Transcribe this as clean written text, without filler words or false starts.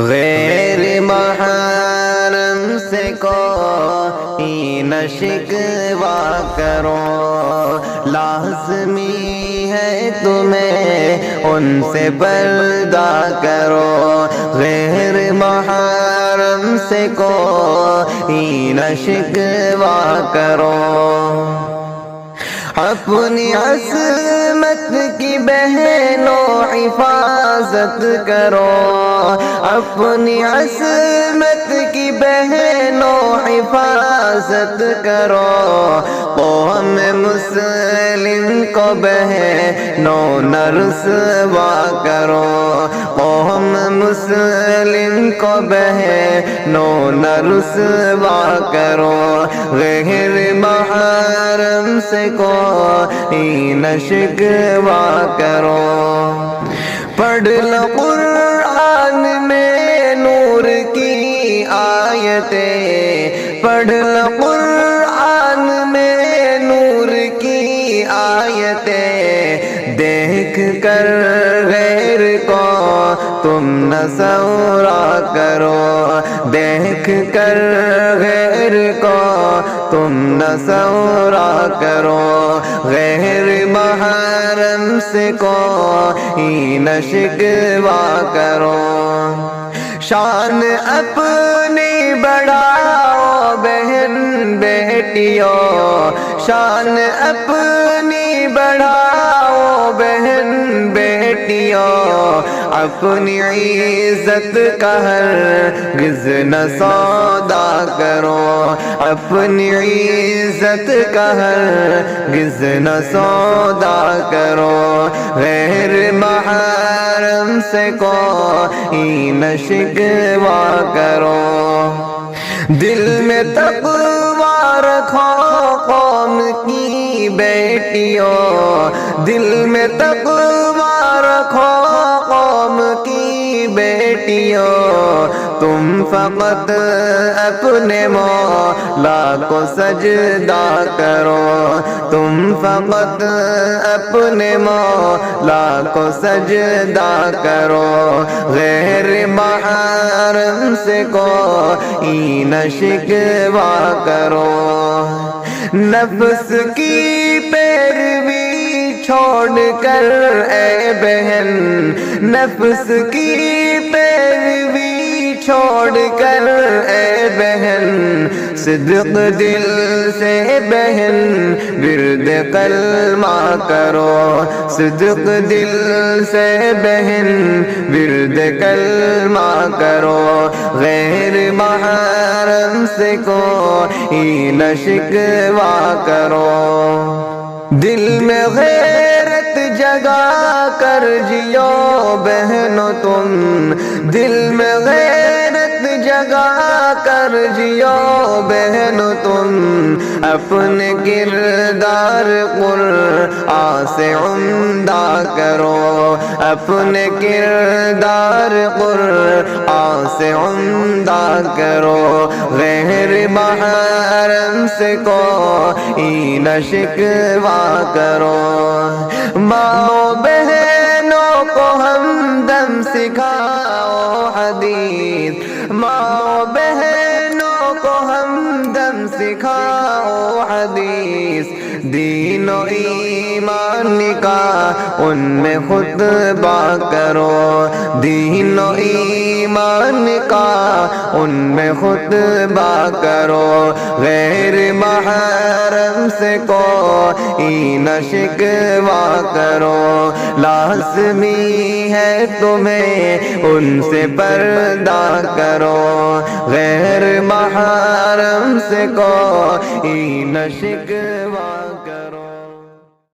غیر محرم سے کوئی نہ شکوہ کرو، لازمی ہے تمہیں ان سے پردہ کرو۔ غیر محرم سے کوئی نہ شکوہ کرو، اپنی عصمت کی بہنوں حفاظت کرو، اپنی عصمت کی بہنوں حفاظت کرو۔ قوم مسلم کو بہنوں نہ رسوا کرو، قوم مسلم کو بہنوں نہ رسوا کرو۔ غیر محرم سے کوئی نہ شکوہ کرو، پڑھ لو قرآن میں نور کی آیتیں، پڑھ لو قرآن میں نور کی آیتیں، دیکھ کر غیر کو تم نہ سورا کرو، دیکھ کر غیر کو تم نہ سورا کرو۔ غیر محرم سے کوئی نہ شکوہ کرو، شان اپنی بڑھاؤ بہن بیٹیوں، شان اپنی بڑھاؤ بہن بیٹیوں، اپنی عزت کا ہرگز نہ سودا کرو، اپنی عزت کا ہرگز نہ سودا کرو۔ غیر محرم سے کوئی نہ شکوہ کرو، دل میں تقویٰ رکھو قوم کی بیٹیوں، دل میں تقویٰ رکھو قوم کی بیٹیوں، تم فقط اپنے مولا کو سجدہ کرو، تم فقط اپنے مولا کو سجدہ کرو۔ غیر محرم سے کوئی نہ شکوہ کرو، نفس کی پیروی چھوڑ کر اے بہن، نفس کی پیروی چھوڑ کر اے بہن، صدق دل سے بہن ورد کلمہ کرو، صدق دل سے بہن ورد کلمہ کرو۔ غیر محرم سے کوئی نہ شکوہ کرو، دل میں غیرت جگا کر جیو بہنو تم، دل میں غیرت جگا کر جیو بہنو تم، اپنے کردار قرآن سے عمدہ کرو، اپنے کردار قرآن سے عمدہ کرو۔ غیر محرم سے کوئی نہ شکوہ کرو، ماؤں بہنوں کو ہمدم سکھاؤ حدیث، ماؤں بہنوں کو ہمدم سکھاؤ حدیث، دین و ایمان کا ان میں خطبہ کرو، دین و ایمان کا ان میں خطبہ کرو۔ غیر محرم سے کوئی نہ شکوہ کرو، لازمی ہے تمہیں ان سے پردہ کرو۔ غیر محرم سے کوئی نہ شکوہ